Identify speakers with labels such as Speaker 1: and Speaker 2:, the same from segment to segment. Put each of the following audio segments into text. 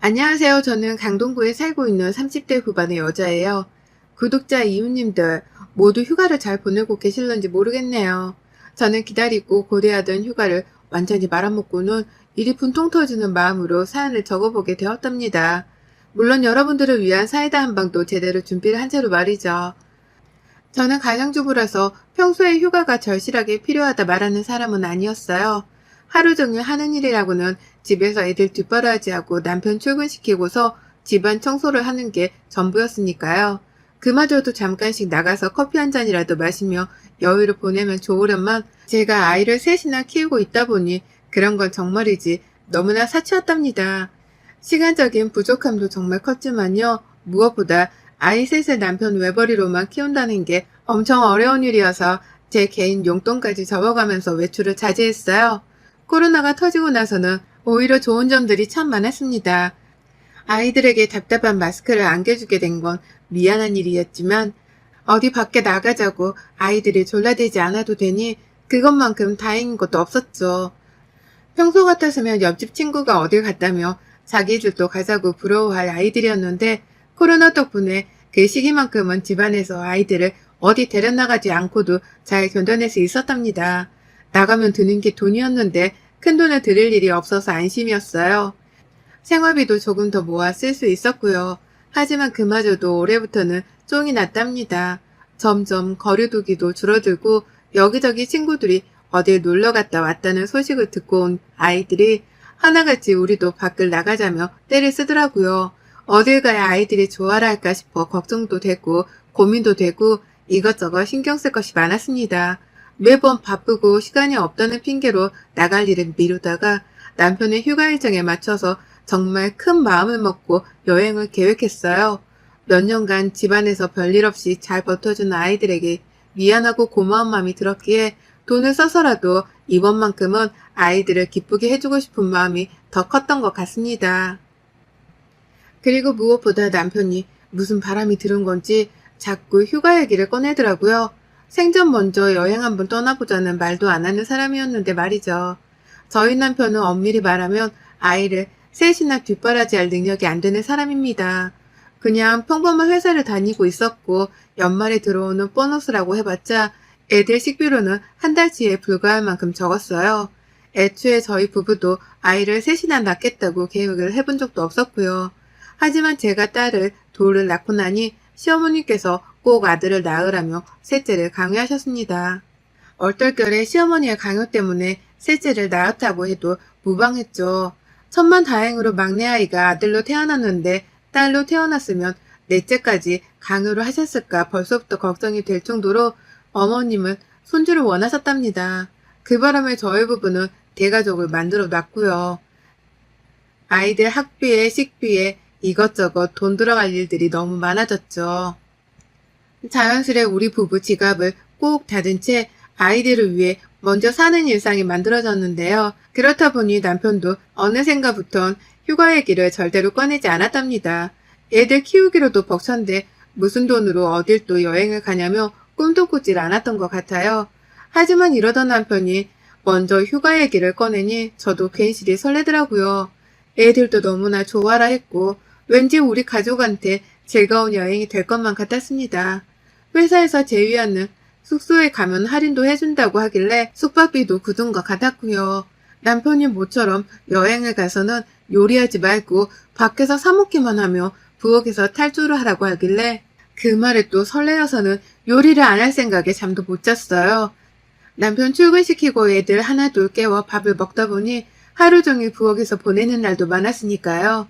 Speaker 1: 안녕하세요. 저는 강동구에 살고 있는 30대 후반의 여자예요. 구독자 이웃님들 모두 휴가를 잘 보내고 계실런지 모르겠네요. 저는 기다리고 고대하던 휴가를 완전히 말아먹고는 일이 분통 터지는 마음으로 사연을 적어보게 되었답니다. 물론 여러분들을 위한 사이다 한 방도 제대로 준비를 한 채로 말이죠. 저는 가장주부라서 평소에 휴가가 절실하게 필요하다 말하는 사람은 아니었어요. 하루 종일 하는 일이라고는 집에서 애들 뒷바라지하고 남편 출근시키고서 집안 청소를 하는 게 전부였으니까요. 그마저도 잠깐씩 나가서 커피 한 잔이라도 마시며 여유를 보내면 좋으련만 제가 아이를 셋이나 키우고 있다 보니 그런 건 정말이지 너무나 사치였답니다. 시간적인 부족함도 정말 컸지만요. 무엇보다 아이 셋을 남편 외벌이로만 키운다는 게 엄청 어려운 일이어서 제 개인 용돈까지 접어가면서 외출을 자제했어요. 코로나가 터지고 나서는 오히려 좋은 점들이 참 많았습니다. 아이들에게 답답한 마스크를 안겨주게 된 건 미안한 일이었지만 어디 밖에 나가자고 아이들이 졸라대지 않아도 되니 그것만큼 다행인 것도 없었죠. 평소 같았으면 옆집 친구가 어딜 갔다며 자기들도 가자고 부러워할 아이들이었는데 코로나 덕분에 그 시기만큼은 집안에서 아이들을 어디 데려나가지 않고도 잘 견뎌낼 수 있었답니다. 나가면 드는 게 돈이었는데 큰돈을 들일 일이 없어서 안심이었어요. 생활비도 조금 더 모아 쓸 수 있었고요. 하지만 그마저도 올해부터는 쫑이 났답니다. 점점 거리두기도 줄어들고 여기저기 친구들이 어딜 놀러 갔다 왔다는 소식을 듣고 온 아이들이 하나같이 우리도 밖을 나가자며 떼를 쓰더라고요. 어딜 가야 아이들이 좋아라 할까 싶어 걱정도 되고 고민도 되고 이것저것 신경 쓸 것이 많았습니다. 매번 바쁘고 시간이 없다는 핑계로 나갈 일을 미루다가 남편의 휴가 일정에 맞춰서 정말 큰 마음을 먹고 여행을 계획했어요. 몇 년간 집안에서 별일 없이 잘 버텨준 아이들에게 미안하고 고마운 마음이 들었기에 돈을 써서라도 이번만큼은 아이들을 기쁘게 해주고 싶은 마음이 더 컸던 것 같습니다. 그리고 무엇보다 남편이 무슨 바람이 들은 건지 자꾸 휴가 얘기를 꺼내더라고요. 생전 먼저 여행 한번 떠나보자는 말도 안 하는 사람이었는데 말이죠. 저희 남편은 엄밀히 말하면 아이를 셋이나 뒷바라지할 능력이 안 되는 사람입니다. 그냥 평범한 회사를 다니고 있었고 연말에 들어오는 보너스라고 해봤자 애들 식비로는 한 달치에 불과할 만큼 적었어요. 애초에 저희 부부도 아이를 셋이나 낳겠다고 계획을 해본 적도 없었고요. 하지만 제가 딸을 둘을 낳고 나니 시어머니께서 꼭 아들을 낳으라며 셋째를 강요하셨습니다. 얼떨결에 시어머니의 강요 때문에 셋째를 낳았다고 해도 무방했죠. 천만다행으로 막내 아이가 아들로 태어났는데 딸로 태어났으면 넷째까지 강요를 하셨을까 벌써부터 걱정이 될 정도로 어머님은 손주를 원하셨답니다. 그 바람에 저희 부부는 대가족을 만들어 놨고요. 아이들 학비에 식비에 이것저것 돈 들어갈 일들이 너무 많아졌죠. 자연스레 우리 부부 지갑을 꼭 닫은 채 아이들을 위해 먼저 사는 일상이 만들어졌는데요. 그렇다 보니 남편도 어느샌가부턴 휴가 얘기를 절대로 꺼내지 않았답니다. 애들 키우기로도 벅찬데 무슨 돈으로 어딜 또 여행을 가냐며 꿈도 꾸질 않았던 것 같아요. 하지만 이러던 남편이 먼저 휴가 얘기를 꺼내니 저도 괜시리 설레더라고요. 애들도 너무나 좋아라 했고 왠지 우리 가족한테 즐거운 여행이 될 것만 같았습니다. 회사에서 제휴하는 숙소에 가면 할인도 해준다고 하길래 숙박비도 굳은 것 같았고요. 남편이 모처럼 여행을 가서는 요리하지 말고 밖에서 사 먹기만 하며 부엌에서 탈주를 하라고 하길래 그 말에 또 설레어서는 요리를 안 할 생각에 잠도 못 잤어요. 남편 출근시키고 애들 하나둘 깨워 밥을 먹다 보니 하루 종일 부엌에서 보내는 날도 많았으니까요.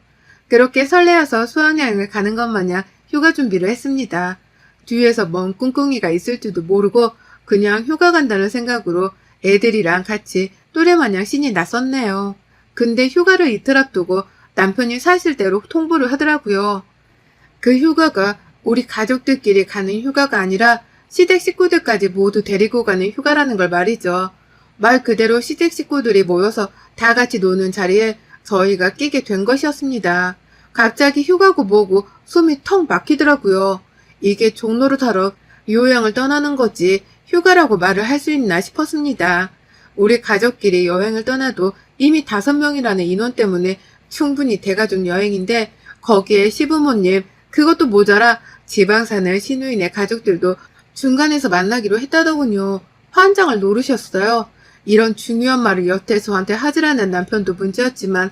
Speaker 1: 그렇게 설레어서 수학여행을 가는 것 마냥 휴가 준비를 했습니다. 뒤에서 먼 꿍꿍이가 있을지도 모르고 그냥 휴가 간다는 생각으로 애들이랑 같이 또래마냥 신이 났었네요. 근데 휴가를 이틀 앞두고 남편이 사실대로 통보를 하더라고요. 그 휴가가 우리 가족들끼리 가는 휴가가 아니라 시댁 식구들까지 모두 데리고 가는 휴가라는 걸 말이죠. 말 그대로 시댁 식구들이 모여서 다 같이 노는 자리에 저희가 끼게 된 것이었습니다. 갑자기 휴가고 뭐고 숨이 턱 막히더라고요. 이게 종로를 타러 요양을 떠나는 거지 휴가라고 말을 할 수 있나 싶었습니다. 우리 가족끼리 여행을 떠나도 이미 5명이라는 인원 때문에 충분히 대가족 여행인데 거기에 시부모님, 그것도 모자라 지방 사는 시누이네 가족들도 중간에서 만나기로 했다더군요. 환장을 노르셨어요. 이런 중요한 말을 여태 저한테 하지라는 남편도 문제였지만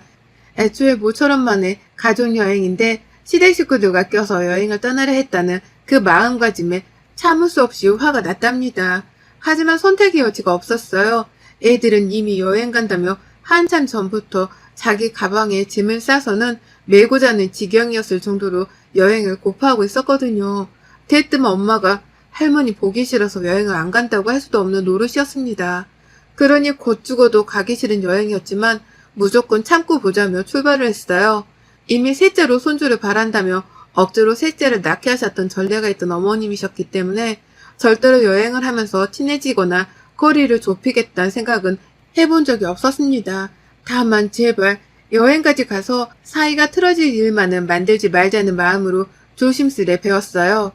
Speaker 1: 애초에 모처럼만의 가족여행인데 시댁 식구들과 껴서 여행을 떠나려 했다는 그 마음가짐에 참을 수 없이 화가 났답니다. 하지만 선택의 여지가 없었어요. 애들은 이미 여행 간다며 한참 전부터 자기 가방에 짐을 싸서는 메고 자는 지경이었을 정도로 여행을 고파하고 있었거든요. 대뜸 엄마가 할머니 보기 싫어서 여행을 안 간다고 할 수도 없는 노릇이었습니다. 그러니 곧 죽어도 가기 싫은 여행이었지만 무조건 참고 보자며 출발을 했어요. 이미 셋째로 손주를 바란다며 억지로 셋째를 낳게 하셨던 전례가 있던 어머님이셨기 때문에 절대로 여행을 하면서 친해지거나 거리를 좁히겠다는 생각은 해본 적이 없었습니다. 다만 제발 여행까지 가서 사이가 틀어질 일만은 만들지 말자는 마음으로 조심스레 배웠어요.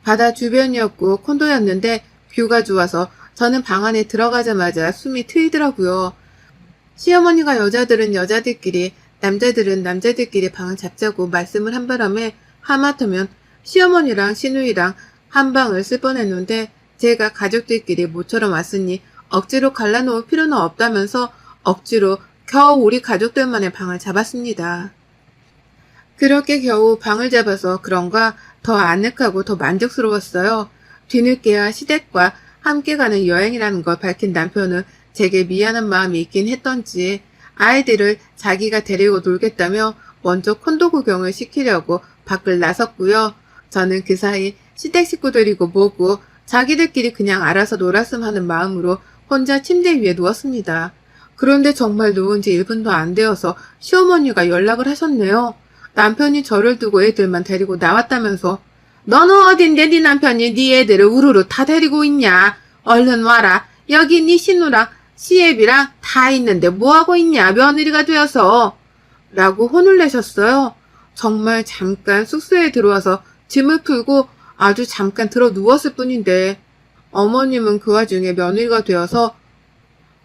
Speaker 1: 바다 주변이었고 콘도였는데 뷰가 좋아서 저는 방 안에 들어가자마자 숨이 트이더라고요. 시어머니가 여자들은 여자들끼리, 남자들은 남자들끼리 방을 잡자고 말씀을 한 바람에 하마터면 시어머니랑 시누이랑 한 방을 쓸 뻔했는데 제가 가족들끼리 모처럼 왔으니 억지로 갈라놓을 필요는 없다면서 억지로 겨우 우리 가족들만의 방을 잡았습니다. 그렇게 겨우 방을 잡아서 그런가 더 아늑하고 더 만족스러웠어요. 뒤늦게야 시댁과 함께 가는 여행이라는 걸 밝힌 남편은 제게 미안한 마음이 있긴 했던지 아이들을 자기가 데리고 놀겠다며 먼저 콘도 구경을 시키려고 밖을 나섰고요. 저는 그 사이 시댁 식구들이고 뭐고 자기들끼리 그냥 알아서 놀았음 하는 마음으로 혼자 침대 위에 누웠습니다. 그런데 정말 누운 지 1분도 안 되어서 시어머니가 연락을 하셨네요. 남편이 저를 두고 애들만 데리고 나왔다면서 너는 어딘데 네 남편이 네 애들을 우르르 다 데리고 있냐? 얼른 와라. 여기 네 신우랑 시애비랑 다 있는데 뭐하고 있냐? 며느리가 되어서. 라고 혼을 내셨어요. 정말 잠깐 숙소에 들어와서 짐을 풀고 아주 잠깐 들어 누웠을 뿐인데 어머님은 그 와중에 며느리가 되어서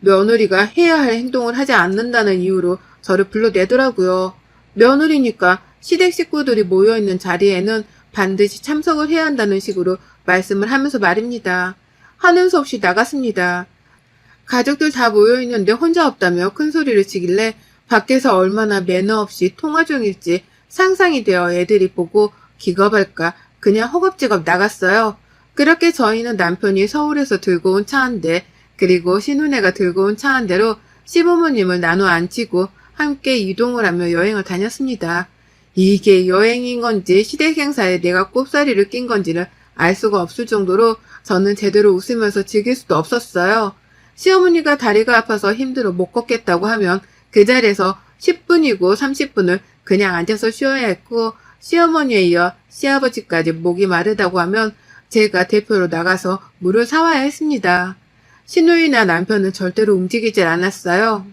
Speaker 1: 며느리가 해야 할 행동을 하지 않는다는 이유로 저를 불러내더라고요. 며느리니까 시댁 식구들이 모여있는 자리에는 반드시 참석을 해야 한다는 식으로 말씀을 하면서 말입니다. 하는 수 없이 나갔습니다. 가족들 다 모여있는데 혼자 없다며 큰 소리를 치길래 밖에서 얼마나 매너 없이 통화 중일지 상상이 되어 애들이 보고 기겁할까 그냥 허겁지겁 나갔어요. 그렇게 저희는 남편이 서울에서 들고 온 차 한 대, 그리고 신우네가 들고 온 차 한 대로 시부모님을 나눠 앉히고 함께 이동을 하며 여행을 다녔습니다. 이게 여행인 건지 시댁 행사에 내가 꼽사리를 낀 건지를 알 수가 없을 정도로 저는 제대로 웃으면서 즐길 수도 없었어요. 시어머니가 다리가 아파서 힘들어 못 걷겠다고 하면 그 자리에서 10분이고 30분을 그냥 앉아서 쉬어야 했고 시어머니에 이어 시아버지까지 목이 마르다고 하면 제가 대표로 나가서 물을 사와야 했습니다. 시누이나 남편은 절대로 움직이질 않았어요.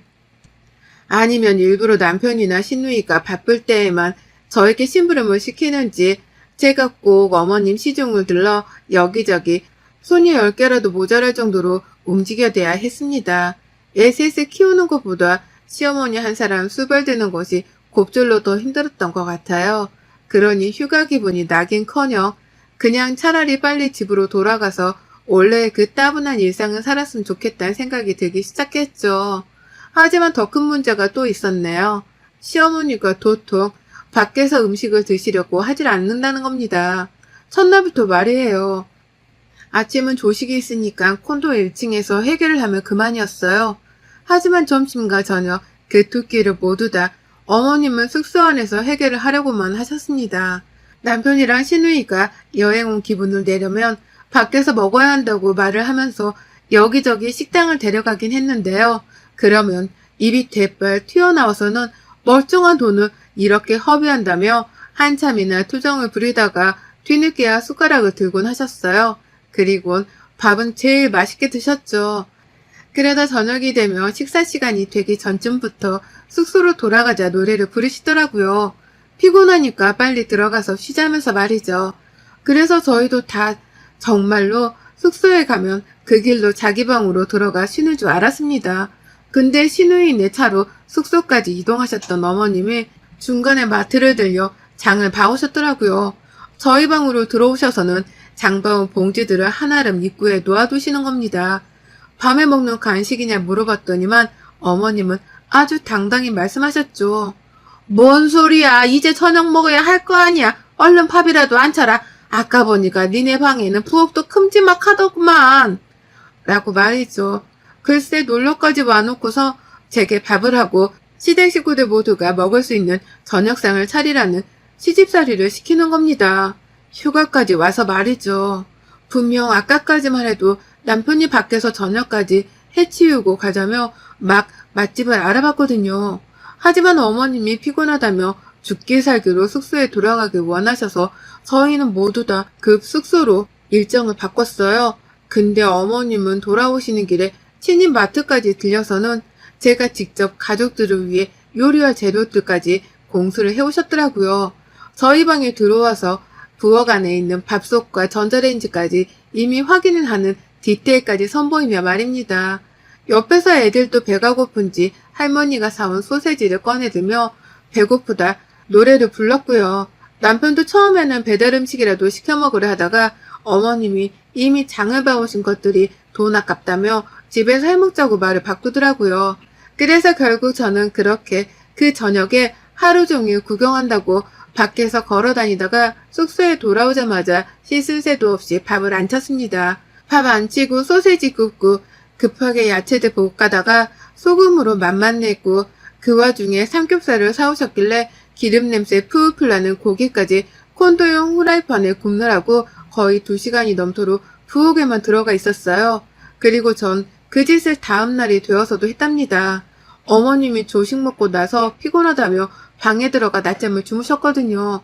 Speaker 1: 아니면 일부러 남편이나 시누이가 바쁠 때에만 저에게 심부름을 시키는지 제가 꼭 어머님 시중을 들러 여기저기 손이 10개라도 모자랄 정도로 움직여대야 했습니다. 애 셋을 키우는 것보다 시어머니 한 사람 수발되는 것이 곱절로 더 힘들었던 것 같아요. 그러니 휴가 기분이 나긴커녕 그냥 차라리 빨리 집으로 돌아가서 원래 그 따분한 일상을 살았으면 좋겠다는 생각이 들기 시작했죠. 하지만 더 큰 문제가 또 있었네요. 시어머니가 도통 밖에서 음식을 드시려고 하질 않는다는 겁니다. 첫날부터 말이에요. 아침은 조식이 있으니까 콘도 1층에서 해결을 하면 그만이었어요. 하지만 점심과 저녁 그 두 끼를 모두 다 어머님은 숙소 안에서 해결을 하려고만 하셨습니다. 남편이랑 시누이가 여행 온 기분을 내려면 밖에서 먹어야 한다고 말을 하면서 여기저기 식당을 데려가긴 했는데요. 그러면 입이 대빨 튀어나와서는 멀쩡한 돈을 이렇게 허비한다며 한참이나 투정을 부리다가 뒤늦게야 숟가락을 들곤 하셨어요. 그리곤 밥은 제일 맛있게 드셨죠. 그러다 저녁이 되면 식사 시간이 되기 전쯤부터 숙소로 돌아가자 노래를 부르시더라고요. 피곤하니까 빨리 들어가서 쉬자면서 말이죠. 그래서 저희도 다 정말로 숙소에 가면 그 길로 자기 방으로 들어가 쉬는 줄 알았습니다. 근데 시누이 내 차로 숙소까지 이동하셨던 어머님이 중간에 마트를 들려 장을 봐오셨더라고요. 저희 방으로 들어오셔서는 장바온 봉지들을 한아름 입구에 놓아두시는 겁니다. 밤에 먹는 간식이냐 물어봤더니만 어머님은 아주 당당히 말씀하셨죠. 뭔 소리야. 이제 저녁 먹어야 할 거 아니야. 얼른 밥이라도 안 차라. 아까 보니까 니네 방에는 부엌도 큼지막하더구만. 라고 말이죠. 글쎄 놀러까지 와놓고서 제게 밥을 하고 시댁 식구들 모두가 먹을 수 있는 저녁상을 차리라는 시집살이를 시키는 겁니다. 휴가까지 와서 말이죠. 분명 아까까지만 해도 남편이 밖에서 저녁까지 해치우고 가자며 막 맛집을 알아봤거든요. 하지만 어머님이 피곤하다며 죽기 살기로 숙소에 돌아가길 원하셔서 저희는 모두 다 급 숙소로 일정을 바꿨어요. 근데 어머님은 돌아오시는 길에 친인 마트까지 들려서는 제가 직접 가족들을 위해 요리할 재료들까지 공수를 해오셨더라고요. 저희 방에 들어와서 부엌 안에 있는 밥솥과 전자레인지까지 이미 확인을 하는 디테일까지 선보이며 말입니다. 옆에서 애들도 배가 고픈지 할머니가 사온 소세지를 꺼내들며 배고프다 노래를 불렀고요. 남편도 처음에는 배달 음식이라도 시켜 먹으려 하다가 어머님이 이미 장을 봐오신 것들이 돈 아깝다며 집에서 해먹자고 말을 바꾸더라고요. 그래서 결국 저는 그렇게 그 저녁에 하루 종일 구경한다고 밖에서 걸어 다니다가 숙소에 돌아오자마자 씻을 새도 없이 밥을 안 찼습니다. 밥 안 치고 소세지 굽고 급하게 야채들 볶아다가 소금으로 맛만 내고 그 와중에 삼겹살을 사오셨길래 기름 냄새 풀풀 나는 고기까지 콘도용 후라이팬에 굽느라고 거의 2시간이 넘도록 부엌에만 들어가 있었어요. 그리고 전 그 짓을 다음 날이 되어서도 했답니다. 어머님이 조식 먹고 나서 피곤하다며 방에 들어가 낮잠을 주무셨거든요.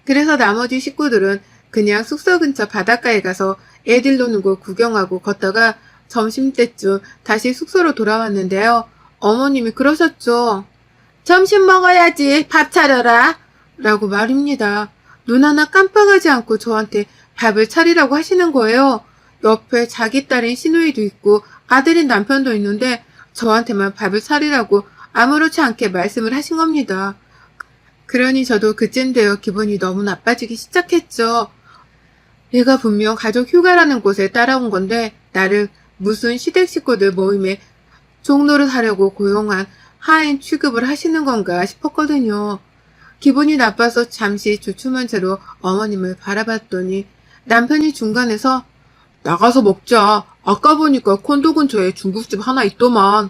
Speaker 1: 그래서 나머지 식구들은 그냥 숙소 근처 바닷가에 가서 애들 노는 거 구경하고 걷다가 점심때쯤 다시 숙소로 돌아왔는데요. 어머님이 그러셨죠. 점심 먹어야지. 밥 차려라. 라고 말입니다. 눈 하나 깜빡하지 않고 저한테 밥을 차리라고 하시는 거예요. 옆에 자기 딸인 시누이도 있고 아들인 남편도 있는데 저한테만 밥을 차리라고 아무렇지 않게 말씀을 하신 겁니다. 그러니 저도 그쯤 되어 기분이 너무 나빠지기 시작했죠. 내가 분명 가족 휴가라는 곳에 따라온 건데 나를 무슨 시댁 식구들 모임에 종로를 하려고 고용한 하인 취급을 하시는 건가 싶었거든요. 기분이 나빠서 잠시 주춤한 채로 어머님을 바라봤더니 남편이 중간에서 나가서 먹자. 아까 보니까 콘도 근처에 중국집 하나 있더만.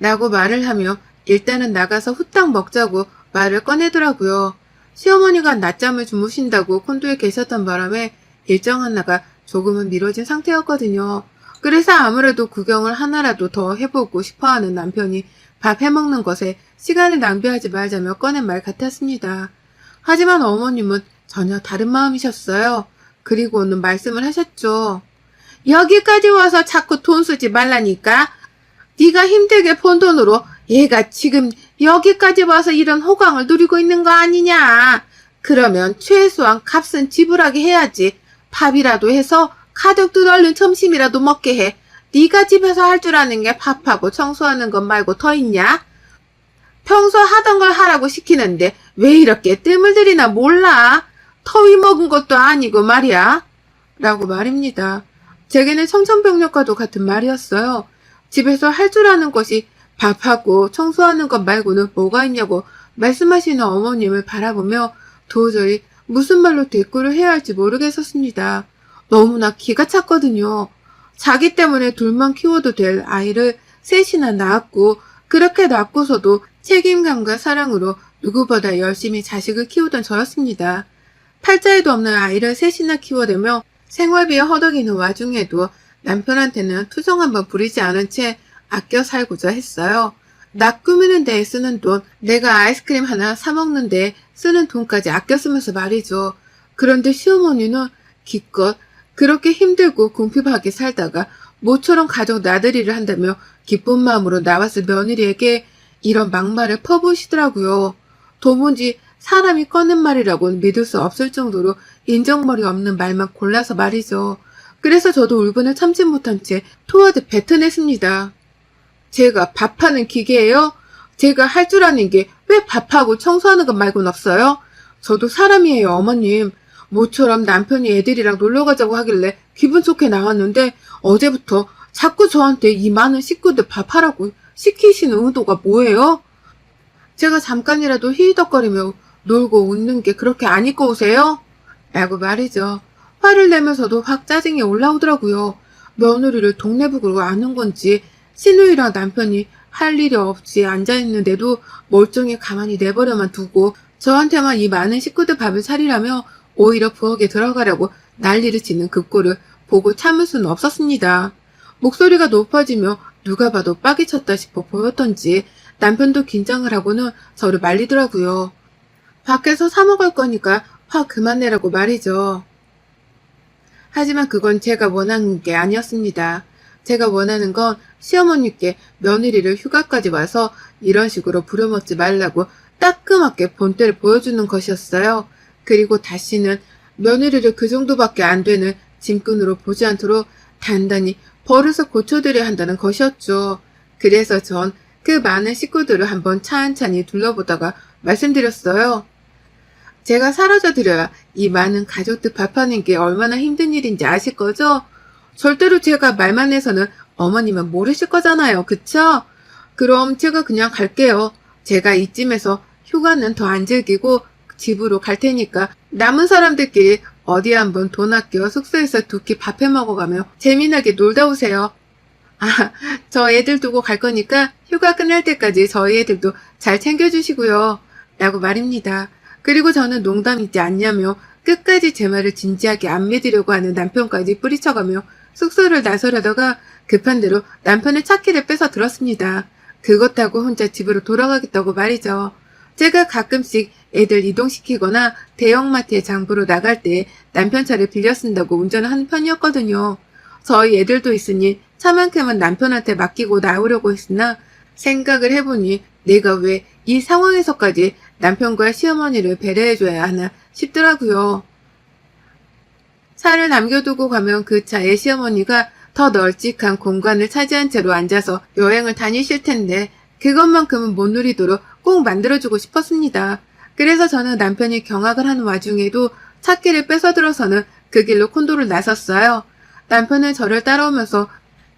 Speaker 1: 라고 말을 하며 일단은 나가서 후딱 먹자고 말을 꺼내더라고요. 시어머니가 낮잠을 주무신다고 콘도에 계셨던 바람에 일정 하나가 조금은 미뤄진 상태였거든요. 그래서 아무래도 구경을 하나라도 더 해보고 싶어하는 남편이 밥 해먹는 것에 시간을 낭비하지 말자며 꺼낸 말 같았습니다. 하지만 어머님은 전혀 다른 마음이셨어요. 그리고는 말씀을 하셨죠. 여기까지 와서 자꾸 돈 쓰지 말라니까. 네가 힘들게 번 돈으로 얘가 지금 여기까지 와서 이런 호강을 누리고 있는 거 아니냐. 그러면 최소한 값은 지불하게 해야지. 밥이라도 해서 가족들 얼른 점심이라도 먹게 해. 네가 집에서 할 줄 아는 게 밥하고 청소하는 것 말고 더 있냐? 평소 하던 걸 하라고 시키는데 왜 이렇게 뜸을 들이나 몰라? 터위 먹은 것도 아니고 말이야. 라고 말입니다. 제게는 청천벽력과도 같은 말이었어요. 집에서 할 줄 아는 것이 밥하고 청소하는 것 말고는 뭐가 있냐고 말씀하시는 어머님을 바라보며 도저히 무슨 말로 대꾸를 해야 할지 모르겠었습니다. 너무나 기가 찼거든요. 자기 때문에 둘만 키워도 될 아이를 셋이나 낳았고 그렇게 낳고서도 책임감과 사랑으로 누구보다 열심히 자식을 키우던 저였습니다. 팔자에도 없는 아이를 셋이나 키워대며 생활비에 허덕이는 와중에도 남편한테는 투정 한번 부리지 않은 채 아껴 살고자 했어요. 나 꾸미는 데에 쓰는 돈, 내가 아이스크림 하나 사 먹는 데에 쓰는 돈까지 아껴 쓰면서 말이죠. 그런데 시어머니는 기껏 그렇게 힘들고 궁핍하게 살다가 모처럼 가족 나들이를 한다며 기쁜 마음으로 나왔을 며느리에게 이런 막말을 퍼부으시더라고요. 도무지 사람이 꺼낸 말이라고는 믿을 수 없을 정도로 인정머리 없는 말만 골라서 말이죠. 그래서 저도 울분을 참지 못한 채 토하듯 뱉어냈습니다. 제가 밥하는 기계예요? 제가 할 줄 아는 게 왜 밥하고 청소하는 것 말고는 없어요? 저도 사람이에요, 어머님. 모처럼 남편이 애들이랑 놀러 가자고 하길래 기분 좋게 나왔는데 어제부터 자꾸 저한테 이 많은 식구들 밥하라고 시키시는 의도가 뭐예요? 제가 잠깐이라도 히히덕거리며 놀고 웃는 게 그렇게 안 이꺼우세요? 라고 말이죠. 화를 내면서도 확 짜증이 올라오더라고요. 며느리를 동네북으로 아는 건지 시누이랑 남편이 할 일이 없이 앉아있는데도 멀쩡히 가만히 내버려만 두고 저한테만 이 많은 식구들 밥을 차리라며 오히려 부엌에 들어가려고 난리를 치는 그 꼴을 보고 참을 수는 없었습니다. 목소리가 높아지며 누가 봐도 빡이 쳤다 싶어 보였던지 남편도 긴장을 하고는 저를 말리더라고요. 밖에서 사 먹을 거니까 화 그만 내라고 말이죠. 하지만 그건 제가 원하는 게 아니었습니다. 제가 원하는 건 시어머니께 며느리를 휴가까지 와서 이런 식으로 부려먹지 말라고 따끔하게 본때를 보여주는 것이었어요. 그리고 다시는 며느리를 그 정도밖에 안 되는 짐꾼으로 보지 않도록 단단히 버릇을 고쳐드려야 한다는 것이었죠. 그래서 전 그 많은 식구들을 한번 찬찬히 둘러보다가 말씀드렸어요. 제가 사라져드려야 이 많은 가족들 밥하는 게 얼마나 힘든 일인지 아실 거죠? 절대로 제가 말만 해서는 어머님은 모르실 거잖아요. 그쵸? 그럼 제가 그냥 갈게요. 제가 이쯤에서 휴가는 더 안 즐기고 집으로 갈 테니까 남은 사람들끼리 어디 한번 돈 아껴 숙소에서 두 끼 밥해 먹어가며 재미나게 놀다 오세요. 아, 저 애들 두고 갈 거니까 휴가 끝날 때까지 저희 애들도 잘 챙겨주시고요. 라고 말입니다. 그리고 저는 농담이지 않냐며 끝까지 제 말을 진지하게 안 믿으려고 하는 남편까지 뿌리쳐가며 숙소를 나서려다가 급한 대로 남편의 차키를 뺏어 들었습니다. 그것 타고 혼자 집으로 돌아가겠다고 말이죠. 제가 가끔씩 애들 이동시키거나 대형마트에 장보러 나갈 때 남편 차를 빌려 쓴다고 운전을 하는 편이었거든요. 저희 애들도 있으니 차만큼은 남편한테 맡기고 나오려고 했으나 생각을 해보니 내가 왜 이 상황에서까지 남편과 시어머니를 배려해줘야 하나 싶더라고요. 차를 남겨두고 가면 그 차에 시어머니가 더 널찍한 공간을 차지한 채로 앉아서 여행을 다니실 텐데 그것만큼은 못 누리도록 꼭 만들어주고 싶었습니다. 그래서 저는 남편이 경악을 하는 와중에도 차키를 뺏어들어서는 그 길로 콘도를 나섰어요. 남편은 저를 따라오면서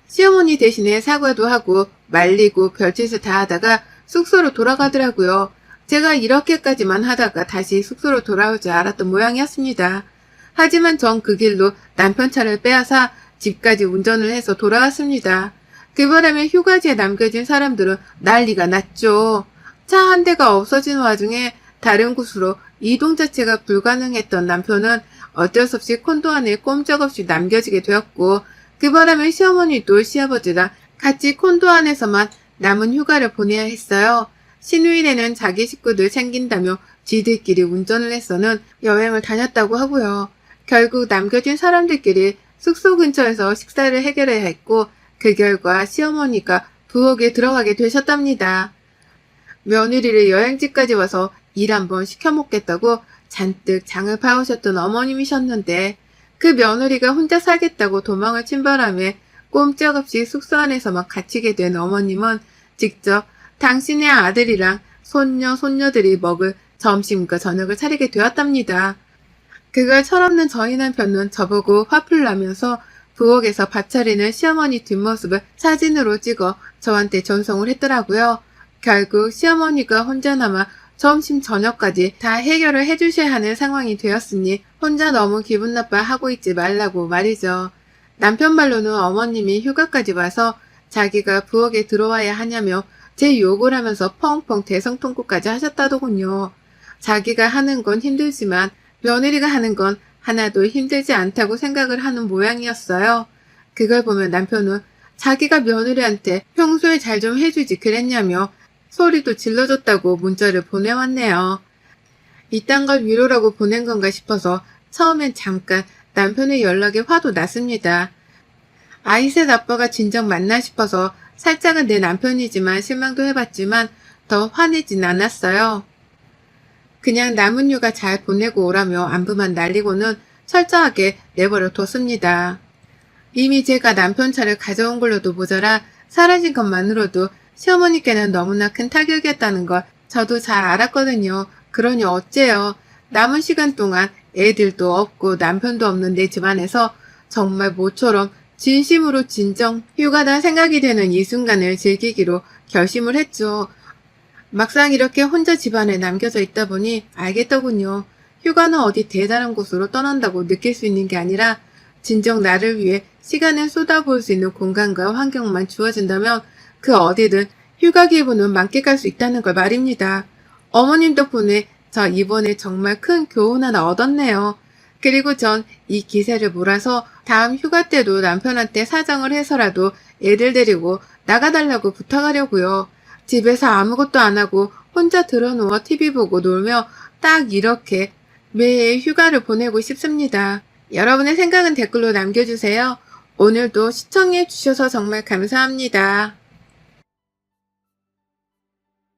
Speaker 1: 시어머니 대신에 사과도 하고 말리고 별짓을 다 하다가 숙소로 돌아가더라고요. 제가 이렇게까지만 하다가 다시 숙소로 돌아올 줄 알았던 모양이었습니다. 하지만 전 그 길로 남편 차를 빼앗아 집까지 운전을 해서 돌아왔습니다. 그 바람에 휴가지에 남겨진 사람들은 난리가 났죠. 차 한 대가 없어진 와중에 다른 곳으로 이동 자체가 불가능했던 남편은 어쩔 수 없이 콘도 안에 꼼짝없이 남겨지게 되었고 그 바람에 시어머니도 시아버지랑 같이 콘도 안에서만 남은 휴가를 보내야 했어요. 시누이네는 자기 식구들 챙긴다며 지들끼리 운전을 해서는 여행을 다녔다고 하고요. 결국 남겨진 사람들끼리 숙소 근처에서 식사를 해결해야 했고 그 결과 시어머니가 부엌에 들어가게 되셨답니다. 며느리를 여행지까지 와서 일 한번 시켜먹겠다고 잔뜩 장을 파오셨던 어머님이셨는데 그 며느리가 혼자 살겠다고 도망을 친 바람에 꼼짝없이 숙소 안에서만 갇히게 된 어머님은 직접 당신의 아들이랑 손녀, 손녀들이 먹을 점심과 저녁을 차리게 되었답니다. 그걸 철없는 저희 남편은 저보고 화풀 나면서 부엌에서 밥 차리는 시어머니 뒷모습을 사진으로 찍어 저한테 전송을 했더라고요. 결국 시어머니가 혼자 남아 점심 저녁까지 다 해결을 해주셔야 하는 상황이 되었으니 혼자 너무 기분 나빠하고 있지 말라고 말이죠. 남편 말로는 어머님이 휴가까지 와서 자기가 부엌에 들어와야 하냐며 제 욕을 하면서 펑펑 대성통곡까지 하셨다더군요. 자기가 하는 건 힘들지만 며느리가 하는 건 하나도 힘들지 않다고 생각을 하는 모양이었어요. 그걸 보면 남편은 자기가 며느리한테 평소에 잘 좀 해주지 그랬냐며 소리도 질러줬다고 문자를 보내왔네요. 이딴 걸 위로라고 보낸 건가 싶어서 처음엔 잠깐 남편의 연락에 화도 났습니다. 아이셋 아빠가 진정 맞나 싶어서 살짝은 내 남편이지만 실망도 해봤지만 더 화내진 않았어요. 그냥 남은 휴가 잘 보내고 오라며 안부만 날리고는 철저하게 내버려 뒀습니다. 이미 제가 남편 차를 가져온 걸로도 모자라 사라진 것만으로도 시어머니께는 너무나 큰 타격이었다는 걸 저도 잘 알았거든요. 그러니 어째요. 남은 시간 동안 애들도 없고 남편도 없는 내 집안에서 정말 모처럼 진심으로 진정 휴가다 생각이 되는 이 순간을 즐기기로 결심을 했죠. 막상 이렇게 혼자 집안에 남겨져 있다 보니 알겠더군요. 휴가는 어디 대단한 곳으로 떠난다고 느낄 수 있는 게 아니라 진정 나를 위해 시간을 쏟아부을 수 있는 공간과 환경만 주어진다면 그 어디든 휴가 기분은 만끽할 수 있다는 걸 말입니다. 어머님 덕분에 저 이번에 정말 큰 교훈 하나 얻었네요. 그리고 전 이 기세를 몰아서 다음 휴가 때도 남편한테 사정을 해서라도 애들 데리고 나가달라고 부탁하려고요. 집에서 아무것도 안 하고 혼자 드러누워 TV 보고 놀며 딱 이렇게 매일 휴가를 보내고 싶습니다. 여러분의 생각은 댓글로 남겨주세요. 오늘도 시청해 주셔서 정말 감사합니다.